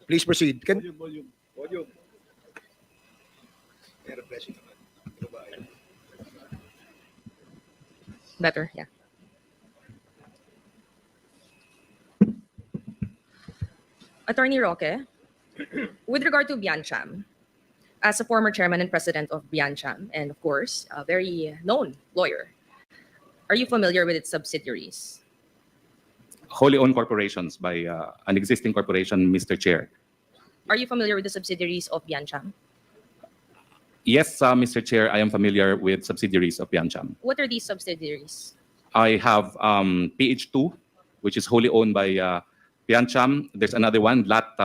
Please proceed. Volume. Better, yeah. Attorney Roque, with regard to Biancham, as a former chairman and president of Biancham, and of course, a very known lawyer, are you familiar with its subsidiaries? Wholly owned corporations by an existing corporation, Mr. Chair. Are you familiar with the subsidiaries of Biancham? Yes, Mr. Chair, I am familiar with subsidiaries of Biancham. What are these subsidiaries? I have PH2, which is wholly owned by Biancham. There's another one, Lat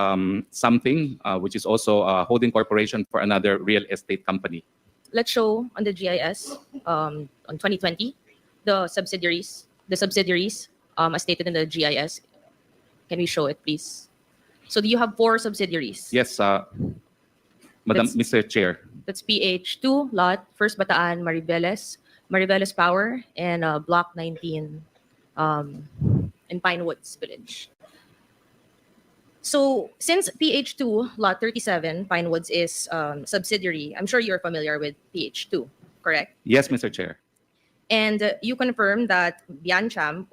something, which is also a holding corporation for another real estate company. Let's show on the GIS on 2020 the subsidiaries as stated in the GIS. Can we show it, please? So do you have 4 subsidiaries? Yes, Madam, Mr. Chair. That's PH2, Lot, First Bataan, Mariveles Power, and Block 19 in Pine Woods Village. So since PH2, Lot 37, Pine Woods is subsidiary, I'm sure you're familiar with PH2, correct? Yes, Mr. Chair. And you confirm that Biancham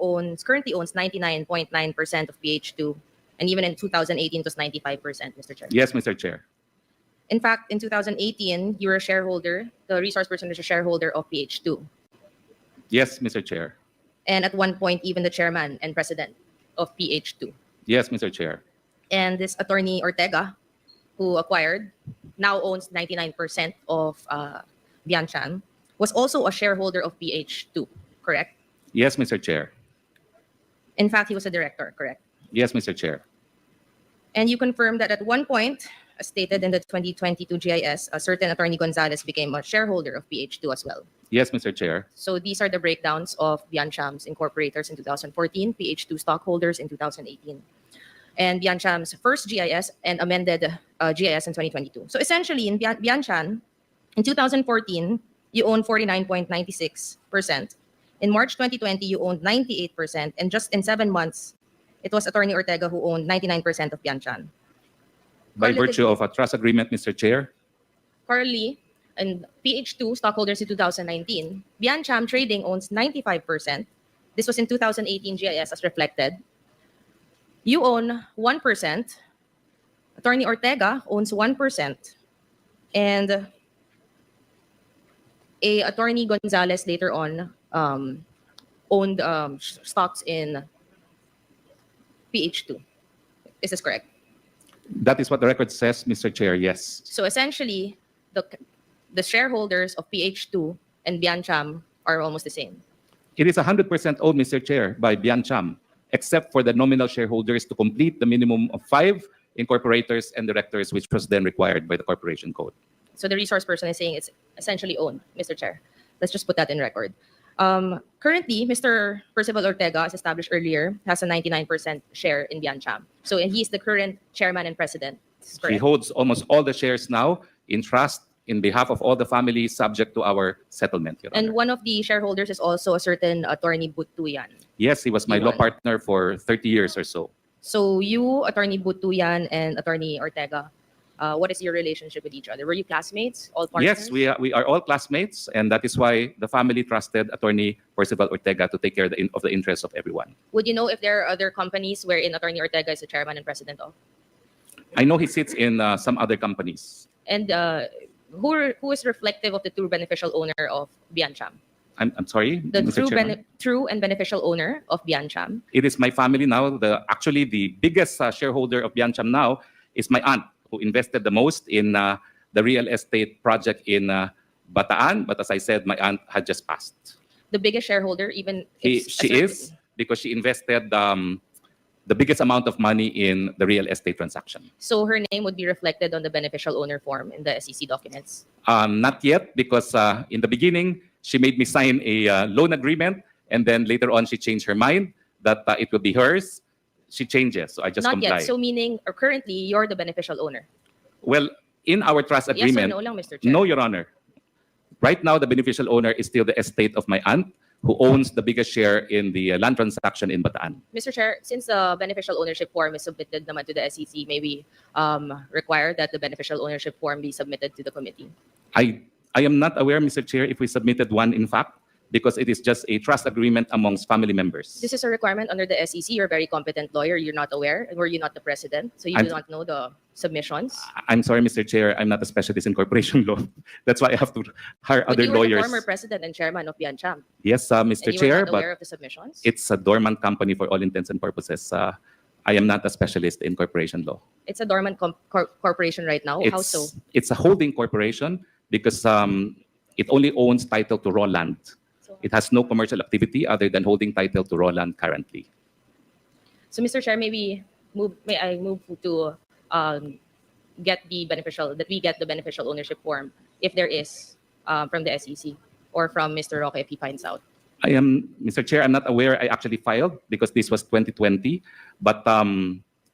currently owns 99.9% of PH2, and even in 2018 it was 95%, Mr. Chair. Yes, Mr. Chair. In fact, in 2018, you were a shareholder, the resource person was a shareholder of PH2. Yes, Mr. Chair. And at one point, even the chairman and president of PH2. Yes, Mr. Chair. And this attorney Ortega, who acquired, now owns 99% of Biancham, was also a shareholder of PH2, correct? Yes, Mr. Chair. In fact, he was a director, correct? Yes, Mr. Chair. And you confirm that at one point, as stated in the 2022 GIS, a certain attorney Gonzalez became a shareholder of PH2 as well. Yes, Mr. Chair. So these are the breakdowns of Biancham's incorporators in 2014, PH2 stockholders in 2018, and Biancham's first GIS and amended GIS in 2022. So essentially, in Biancham, in 2014, you owned 49.96%. In March 2020, you owned 98%. And just in 7 months, it was Attorney Ortega who owned 99% of Biancham. By virtue of a trust agreement, Mr. Chair. Currently, and PH2 stockholders in 2019, Biancham Trading owns 95%. This was in 2018 GIS as reflected. You own 1%. Attorney Ortega owns 1%. And a Attorney Gonzalez later on owned stocks in PH2. Is this correct? That is what the record says, Mr. Chair, yes. So essentially, the shareholders of PH2 and Biancham are almost the same. It is 100% owned, Mr. Chair, by Biancham, except for the nominal shareholders to complete the minimum of 5 incorporators and directors, which was then required by the Corporation Code. So the resource person is saying it's essentially owned, Mr. Chair. Let's just put that in record. Currently, Mr. Percival Ortega, as established earlier, has a 99% share in Biancham. So he's the current chairman and president. He holds almost all the shares now in trust in behalf of all the families subject to our settlement, Your Honor. And one of the shareholders is also a certain Attorney Butuyan. Yes, he was my law partner for 30 years or so. So you, Attorney Butuyan, and Attorney Ortega, what is your relationship with each other? Were you classmates, all partners? Yes, we are all classmates, and that is why the family trusted Attorney Percival Ortega to take care of the interests of everyone. Would you know if there are other companies wherein Attorney Ortega is the chairman and president of? I know he sits in some other companies. And who is reflective of the true beneficial owner of Biancham? I'm sorry, The Mr. true and beneficial owner of Biancham? It is my family now. Actually, the biggest shareholder of Biancham now is my aunt, who invested the most in the real estate project in Bataan. But as I said, my aunt had just passed. The biggest shareholder, even She is, because she invested the biggest amount of money in the real estate transaction. So her name would be reflected on the beneficial owner form in the SEC documents? Not yet, because in the beginning, she made me sign a loan agreement, and then later on, she changed her mind that it will be hers. She changes, so I just comply. Not yet, so meaning currently, you're the beneficial owner? Well, in our trust agreement... Yes or no lang, Mr. Chair? No, Your Honor. Right now, the beneficial owner is still the estate of my aunt, who owns the biggest share in the land transaction in Bataan. Mr. Chair, since the beneficial ownership form is submitted naman to the SEC, may we require that the beneficial ownership form be submitted to the committee? I am not aware, Mr. Chair, if we submitted one in fact, because it is just a trust agreement amongst family members. This is a requirement under the SEC. You're a very competent lawyer. You're not aware. Were you not the president? So you do not know the submissions? I'm sorry, Mr. Chair, I'm not a specialist in corporation law. That's why I have to hire But other you were lawyers. the former president and chairman of Biancham. Yes, Mr. And you Chair, were not aware but of the submissions? it's a dormant company for all intents and purposes. I am not a specialist in corporation law. It's a dormant corporation right now. How so? It's a holding corporation because it only owns title to raw land. It has no commercial activity other than holding title to raw land currently. So, Mr. Chair, may I move to get the beneficial ownership form if there is from the SEC or from Mr. Roque if he finds out? Mr. Chair, I'm not aware I actually filed because this was 2020. But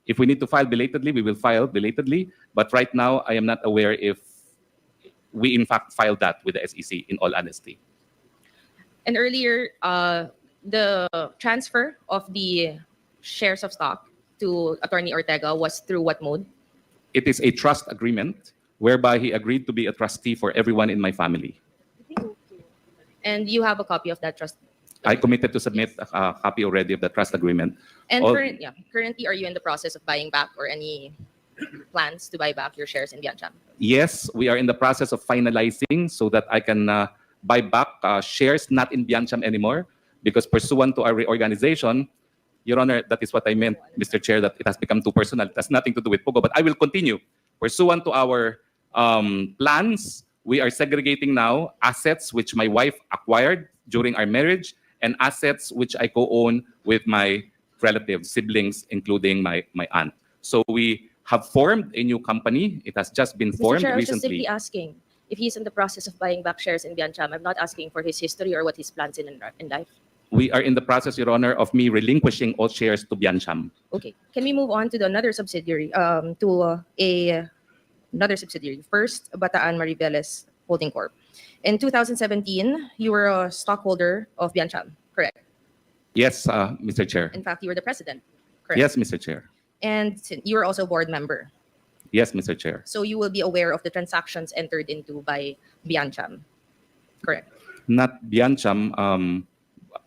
if we need to file belatedly, we will file belatedly. But right now, I am not aware if we in fact filed that with the SEC, in all honesty. And earlier, the transfer of the shares of stock to Attorney Ortega was through what mode? It is a trust agreement whereby he agreed to be a trustee for everyone in my family. And you have a copy of that trust? I committed to submit a copy already of the trust agreement. And currently, are you in the process of buying back or any plans to buy back your shares in Biancham? Yes, we are in the process of finalizing so that I can buy back shares not in Biancham anymore, because pursuant to our reorganization, Your Honor, that is what I meant, Mr. Chair, that it has become too personal. It has nothing to do with Pogo, but I will continue. Pursuant to our plans, we are segregating now assets which my wife acquired during our marriage and assets which I co-own with my relatives, siblings, including my aunt. So we have formed a new company. It has just been formed Mr. Chair, I was just recently. simply asking if he's in the process of buying back shares in Biancham. I'm not asking for his history or what his plans in life. We are in the process, Your Honor, of me relinquishing all shares to Biancham. Okay. Can we move on to another subsidiary, another subsidiary? First, Bataan Mariveles Holding Corp. In 2017, you were a stockholder of Biancham, correct? Yes, Mr. Chair. In fact, you were the president, correct? Yes, Mr. Chair. And you were also a board member. Yes, Mr. Chair. So you will be aware of the transactions entered into by Biancham, correct? Not Biancham.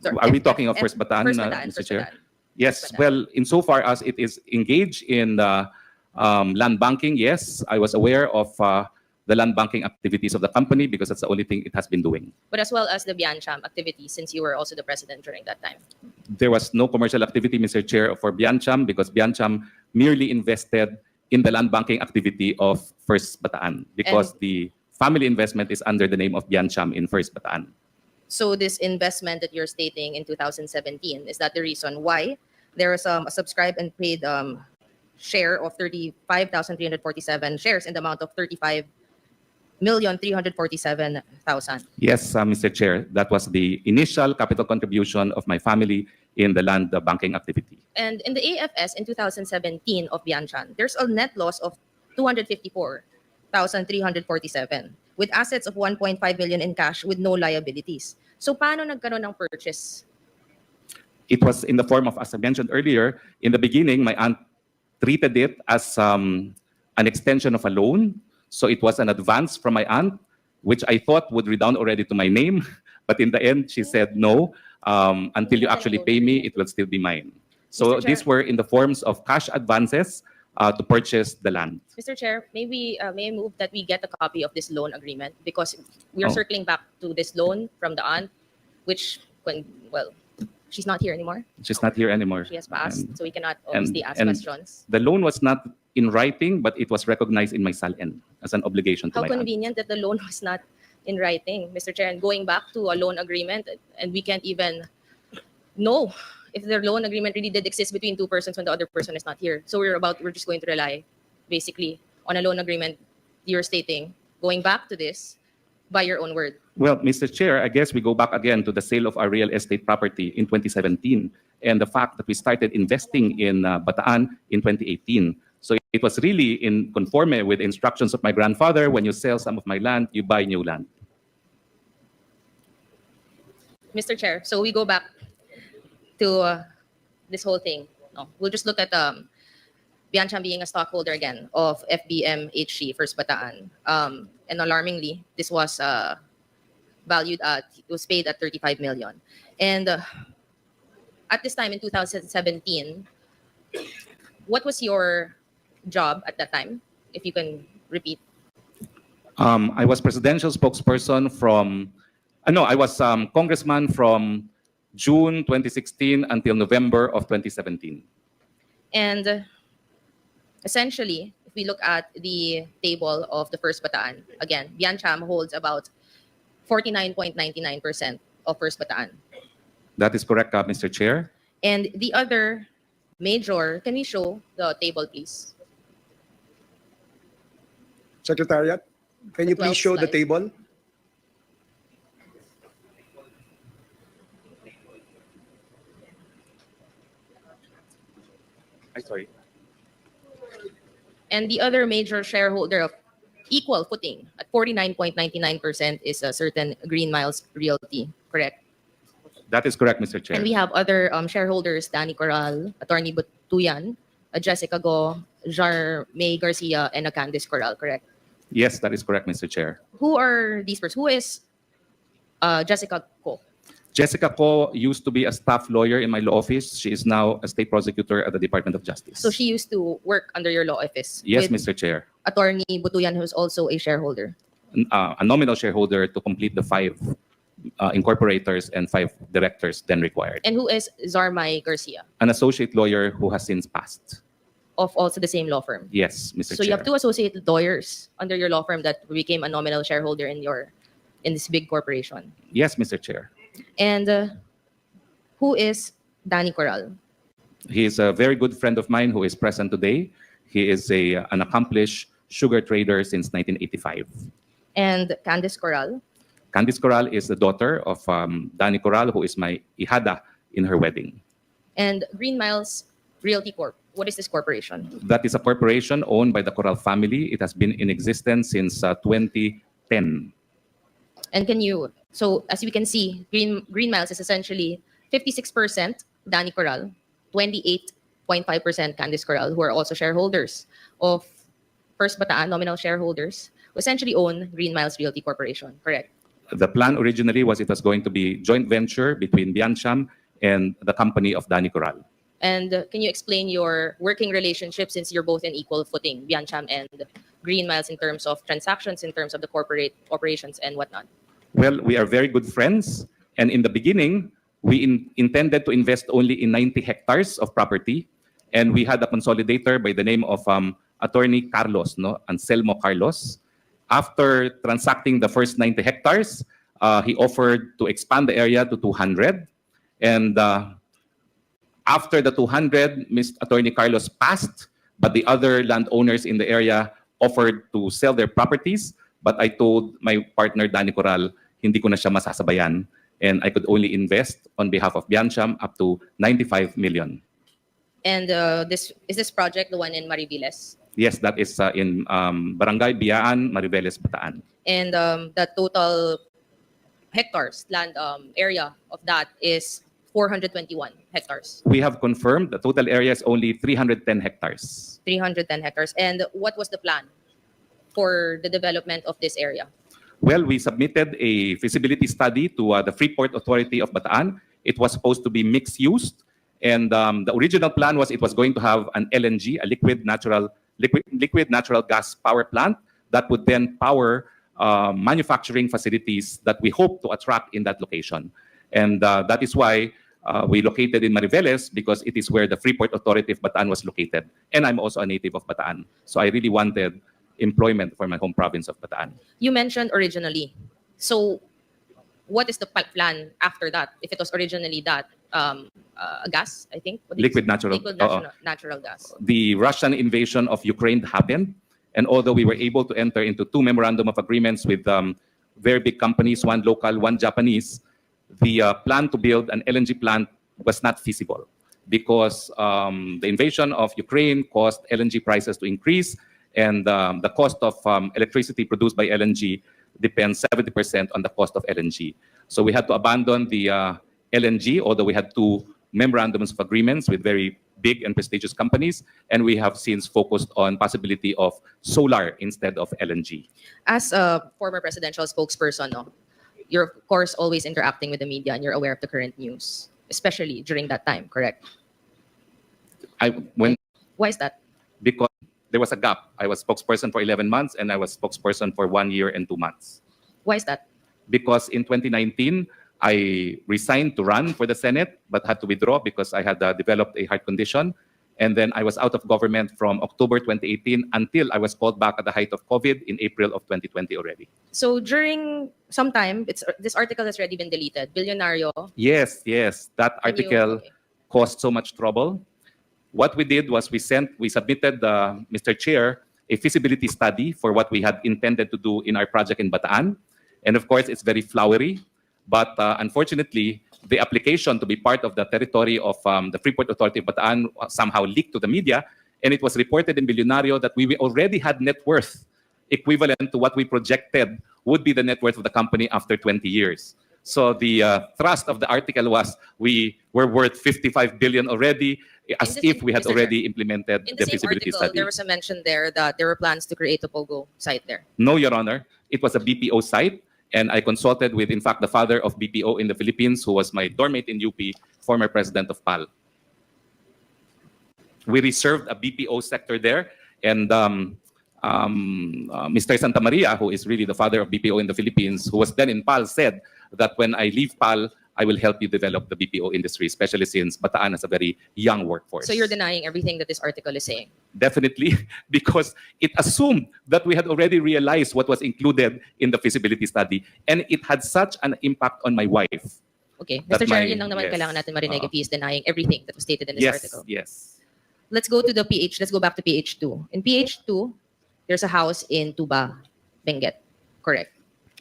Sorry, Are we talking of First Bataan, First Bataan, Mr. First Chair? Bataan. Yes, First Bataan. well, insofar as it is engaged in the land banking, yes, I was aware of the land banking activities of the company because that's the only thing it has been doing. But as well as the Biancham activities, since you were also the president during that time. There was no commercial activity, Mr. Chair, for Biancham because Biancham merely invested in the land banking activity of First Bataan because the family investment is under the name of Biancham in First Bataan. So this investment that you're stating in 2017, is that the reason why there was a subscribed and paid share of 35,347 shares in the amount of 35,347,000? Yes, Mr. Chair, that was the initial capital contribution of my family in the land banking activity. And in the AFS in 2017 of Biancham, there's a net loss of 254,347 with assets of 1.5 million in cash with no liabilities. So paano nagkaroon ng purchase? It was in the form of, as I mentioned earlier, in the beginning, my aunt treated it as an extension of a loan. So it was an advance from my aunt, which I thought would redound already to my name. But in the end, she said, no, until you actually pay me, it will still be mine. So these were in the forms of cash advances to purchase the land. Mr. Chair, may I move that we get a copy of this loan agreement because we are circling back to this loan from the aunt, which, she's not here anymore. She's not here anymore. She has passed, so we cannot obviously ask questions. The loan was not in writing, but it was recognized in my SALN as an obligation to How my aunt. convenient that the loan was not in writing, Mr. Chair, and going back to a loan agreement, and we can't even know if the loan agreement really did exist between two persons when the other person is not here. So we're just going to rely basically on a loan agreement you're stating, going back to this by your own word. Well, Mr. Chair, I guess we go back again to the sale of our real estate property in 2017 and the fact that we started investing in Bataan in 2018. So it was really in conforme with instructions of my grandfather. When you sell some of my land, you buy new land. Mr. Chair, so we go back to this whole thing. No, we'll just look at Biancham being a stockholder again of FBMHC First Bataan. And alarmingly, this was valued at, it was paid at 35 million. And at this time in 2017, what was your job at that time? If you can repeat. I was presidential spokesperson from, no, I was congressman from June 2016 until November of 2017. And essentially, if we look at the table of the First Bataan, again, Biancham holds about 49.99% of First Bataan. That is correct, Mr. Chair. And the other major, can we show the table, please? Secretariat, can you please 12th show the slide. table? Sorry. And the other major shareholder of equal footing at 49.99% is a certain Green Miles Realty, correct? That is correct, Mr. Chair. And we have other shareholders, Danny Corral, Attorney Butuyan, Jessica Go, May Garcia, and Candice Corral, correct? Yes, that is correct, Mr. Chair. Who are these persons? Who is Jessica Go? Jessica Ko used to be a staff lawyer in my law office. She is now a state prosecutor at the Department of Justice. So she used to work under your law office? Yes, with Mr. Chair. Attorney Butuyan, who's also a shareholder? A nominal shareholder to complete the 5 incorporators and 5 directors then required. And who is May Garcia? An associate lawyer who has since passed. Of also the same law firm? Yes, Mr. So Chair. you have 2 associate lawyers under your law firm that became a nominal shareholder in this big corporation. Yes, Mr. Chair. And who is Danny Corral? He is a very good friend of mine who is present today. He is an accomplished sugar trader since 1985. And Candice Corral? Candice Corral is the daughter of Danny Corral, who is my ihada in her wedding. And Green Miles Realty Corp. What is this corporation? That is a corporation owned by the Corral family. It has been in existence since 2010. And can you, so as we can see, Green Miles is essentially 56% Danny Corral, 28.5% Candice Corral, who are also shareholders of First Bataan, nominal shareholders, who essentially own Green Miles Realty Corporation, correct? The plan originally was it was going to be joint venture between Biancham and the company of Danny Corral. And can you explain your working relationship since you're both in equal footing, Biancham and Green Miles, in terms of transactions, in terms of the corporate operations and whatnot? Well, we are very good friends. And in the beginning, we intended to invest only in 90 hectares of property. And we had a consolidator by the name of Attorney Carlos, Anselmo Carlos. After transacting the first 90 hectares, he offered to expand the area to 200. And after the 200, Mr. Attorney Carlos passed, but the other landowners in the area offered to sell their properties. But I told my partner, Danny Corral, hindi ko na siya masasabayan. And I could only invest on behalf of Biancham up to 95 million. And is this project the one in Mariveles? Yes, that is in Barangay Biaan, Mariveles, Bataan. And the total hectares, land area of that is 421 hectares. We have confirmed the total area is only 310 hectares. 310 hectares. And what was the plan for the development of this area? Well, we submitted a feasibility study to the Freeport Authority of Bataan. It was supposed to be mixed use. And the original plan was it was going to have an LNG, a liquid natural gas power plant that would then power manufacturing facilities that we hope to attract in that location. And that is why we located in Mariveles, because it is where the Freeport Authority of Bataan was located. And I'm also a native of Bataan. So I really wanted employment for my home province of Bataan. You mentioned originally. So what is the plan after that? If it was originally that, gas, I think? Liquid natural gas. The Russian invasion of Ukraine happened. And although we were able to enter into 2 memorandum of agreements with very big companies, one local, one Japanese, the plan to build an LNG plant was not feasible because the invasion of Ukraine caused LNG prices to increase, and the cost of electricity produced by LNG depends 70% on the cost of LNG. So we had to abandon the LNG, although we had two memorandums of agreements with very big and prestigious companies, and we have since focused on possibility of solar instead of LNG. As a former presidential spokesperson, no, you're of course always interacting with the media and you're aware of the current news, especially during that time, correct? Why is that? Because there was a gap. I was spokesperson for 11 months and I was spokesperson for 1 year and 2 months. Why is that? Because in 2019, I resigned to run for the Senate, but had to withdraw because I had developed a heart condition. And then I was out of government from October 2018 until I was called back at the height of COVID in April of 2020 already. So during some time, this article has already been deleted. Billionario. Yes, yes. That article Okay. caused so much trouble. What we did was we submitted, Mr. Chair, a feasibility study for what we had intended to do in our project in Bataan. And of course, it's very flowery. But unfortunately, the application to be part of the territory of the Freeport Authority of Bataan somehow leaked to the media. And it was reported in Billionario that we already had net worth equivalent to what we projected would be the net worth of the company after 20 years. So the thrust of the article was we were worth 55 billion already, as if we had Mr. already implemented In the the same feasibility article, study. there was a mention there that there were plans to create a Pogo site there. No, Your Honor. It was a BPO site. And I consulted with, in fact, the father of BPO in the Philippines, who was my doormate in UP, former president of PAL. We reserved a BPO sector there. And Mr. Santa Maria, who is really the father of BPO in the Philippines, who was then in PAL, said that when I leave PAL, I will help you develop the BPO industry, especially since Bataan has a very young workforce. So you're denying everything that this article is saying? Definitely, because it assumed that we had already realized what was included in the feasibility study, and it had such an impact on my wife. Okay. That Mr. Chair, my- yun lang naman yes. kailangan natin marinig if he is denying everything that was stated in this Yes, article. yes. Let's go to the PH. Let's go back to PH2. In PH2, there's a house in Tuba, Benguet. Correct.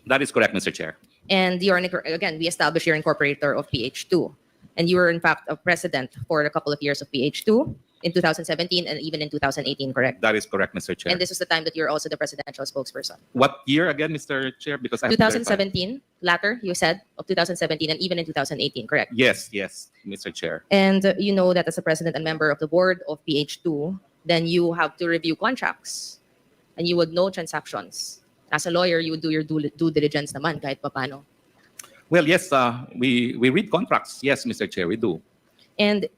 That is correct, Mr. Chair. And you're, again, we established you're incorporator of PH2. And you were, in fact, a president for a couple of years of PH2 in 2017 and even in 2018, correct? That is correct, Mr. Chair. And this was the time that you're also the presidential spokesperson. What year again, Mr. Chair? Because I have to verify. 2017, latter, you said, of 2017 and even in 2018, correct? Yes, yes, Mr. Chair. And you know that as a president and member of the board of PH2, then you have to review contracts and you would know transactions. As a lawyer, you would do your due diligence naman kahit papano. Well, yes, we read contracts. Yes, Mr. Chair, we do. And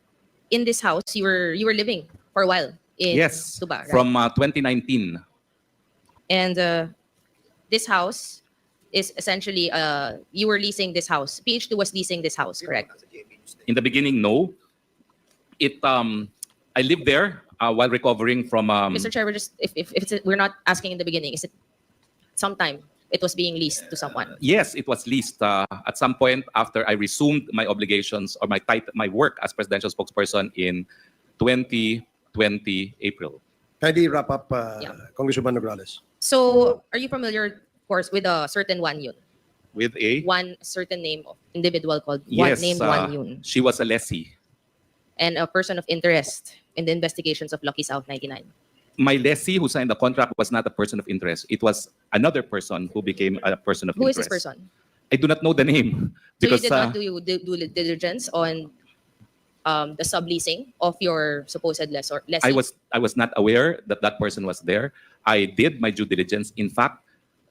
in this house, you were living for a while in Yes, Tuba, right? from 2019. And this house is essentially, you were leasing this house. PH2 was leasing this house, correct? In the beginning, no. I lived there while recovering from. Mr. Chair, we're not asking in the beginning, is it sometime it was being leased to someone? Yes, it was leased at some point after I resumed my obligations or my work as presidential spokesperson in 2020 April. Kindly wrap up, Yeah. Congresswoman Nograles. So, are you familiar, of course, with a certain Wan Yun? With a One certain name of individual called yes, named Wan Yun, she was a lessee. and a person of interest in the investigations of Lucky South 99. My lessee who signed the contract was not a person of interest. It was another person who became a person of Who is interest. this person? I do not know the name So because you did not do due diligence on the subleasing of your supposed lessee? I was not aware that that person was there. I did my due diligence. In fact,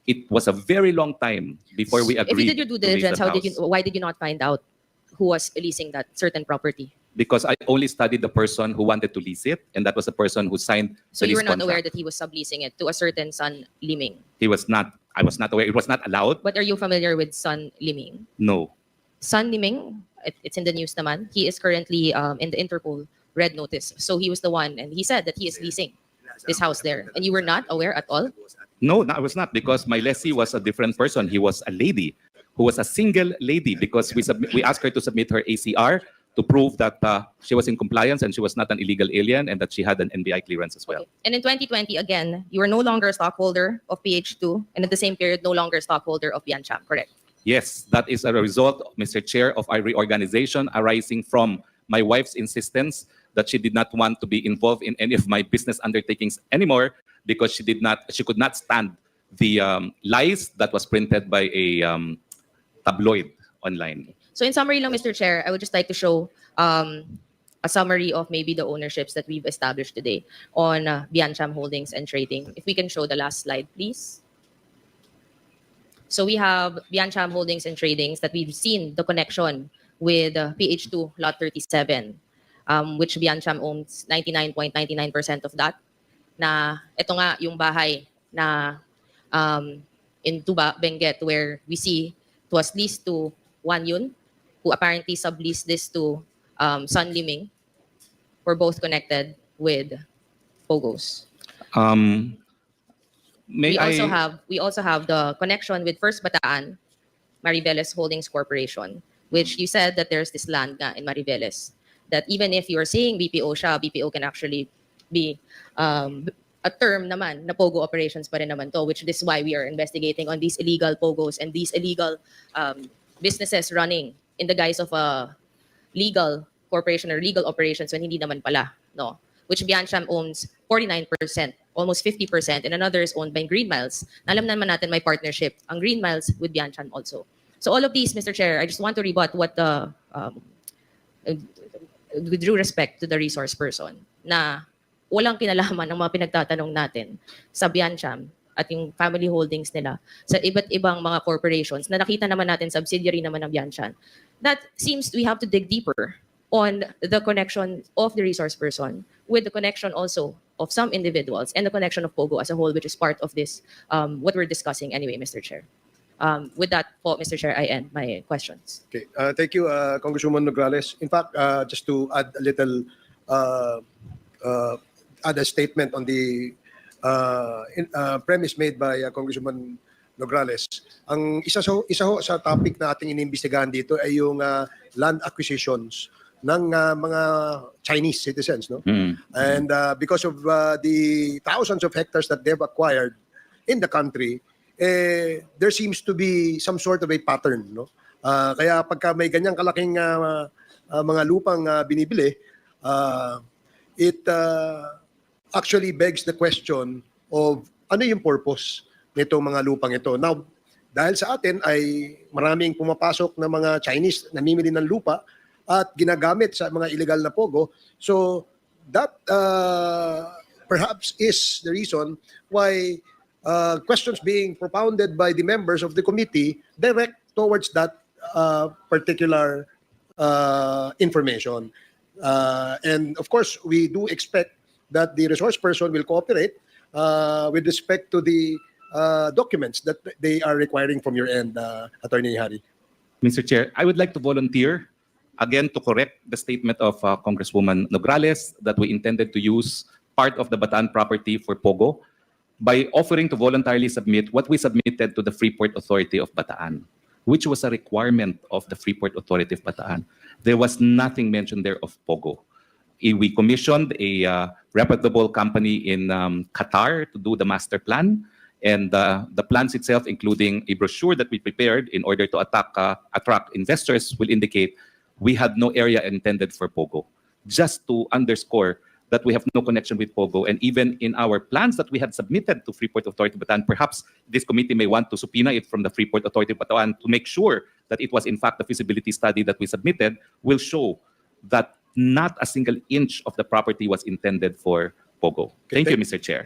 it was a very long time before we agreed. If you did your due to lease diligence, that house. why did you not find out who was leasing that certain property? Because I only studied the person who wanted to lease it, and that was the person who signed So the you lease were not aware contract. that he was subleasing it to a certain Sun Liming. He was not. I was not aware. It was not allowed. But are you familiar with Sun Liming? No. Sun Liming, it's in the news naman. He is currently in the Interpol red notice. So he was the one, and he said that he is leasing this house there. And you were not aware at all? No, I was not, because my lessee was a different person. He was a lady who was a single lady, because we asked her to submit her ACR to prove that she was in compliance and she was not an illegal alien and that she had an NBI clearance as well. Okay. And in 2020, again, you were no longer a stockholder of PH2, and at the same period, no longer a stockholder of Biancham, correct? Yes, that is a result, Mr. Chair, of our reorganization arising from my wife's insistence that she did not want to be involved in any of my business undertakings anymore, because she could not stand the lies that was printed by a tabloid online. So in summary lang, Mr. Chair, I would just like to show a summary of maybe the ownerships that we've established today on Biancham Holdings and Trading. If we can show the last slide, please. So we have Biancham Holdings and Tradings that we've seen the connection with PH2 Lot 37, which Biancham owns 99.99% of that. Na ito nga yung bahay na in Tuba, Benguet, where we see it was leased to Wan Yun, who apparently subleased this to Sun Liming. We're both connected with Pogos. May We also have the connection with First Bataan, Mariveles Holdings Corporation, which you said that there's this land nga in Mariveles, that even if you're saying BPO siya, BPO can actually be a term naman na Pogo operations pa rin naman to, which is why we are investigating on these illegal Pogos and these illegal businesses running in the guise of a legal corporation or legal operations when hindi naman pala, no? Which Biancham owns 49%, almost 50%, and another is owned by Green Miles. Alam naman natin may partnership ang Green Miles with Biancham also. So all of these, Mr. Chair, I just want to rebut what the, with due respect to the resource person, na walang kinalaman ng mga pinagtatanong natin sa Biancham at yung family holdings nila sa iba't ibang mga corporations na nakita naman natin subsidiary naman ng Biancham. That seems we have to dig deeper on the connection of the resource person with the connection also of some individuals and the connection of Pogo as a whole, which is part of this, what we're discussing anyway, Mr. Chair. With that, po, Mr. Chair, I end my questions. Okay. Thank you, Congresswoman Nograles. In fact, just to add a little, add a statement on the premise made by Congresswoman Nograles. Ang isa ho sa topic na ating inimbestigahan dito ay yung land acquisitions ng mga Chinese citizens, no? And because of the thousands of hectares that they've acquired in the country, there seems to be some sort of a pattern, no? Kaya pagka may ganyang kalaking mga lupang binibili, it actually begs the question of ano yung purpose nitong mga lupang ito. Now, dahil sa atin ay maraming pumapasok na mga Chinese namimili ng lupa at ginagamit sa mga illegal na pogo. So that perhaps is the reason why questions being propounded by the members of the committee direct towards that particular information. And of course, we do expect that the resource person will cooperate with respect to the documents that they are requiring from your end, Attorney Hari. Mr. Chair, I would like to volunteer again to correct the statement of Congresswoman Nograles that we intended to use part of the Bataan property for Pogo by offering to voluntarily submit what we submitted to the Freeport Authority of Bataan, which was a requirement of the Freeport Authority of Bataan. There was nothing mentioned there of Pogo. We commissioned a reputable company in Qatar to do the master plan, and the plans itself, including a brochure that we prepared in order to attract investors, will indicate we had no area intended for Pogo. Just to underscore that we have no connection with Pogo, and even in our plans that we had submitted to Freeport Authority of Bataan, perhaps this committee may want to subpoena it from the Freeport Authority of Bataan to make sure that it was in fact the feasibility study that we submitted will show that not a single inch of the property was intended for Pogo. Thank you, Mr. Chair.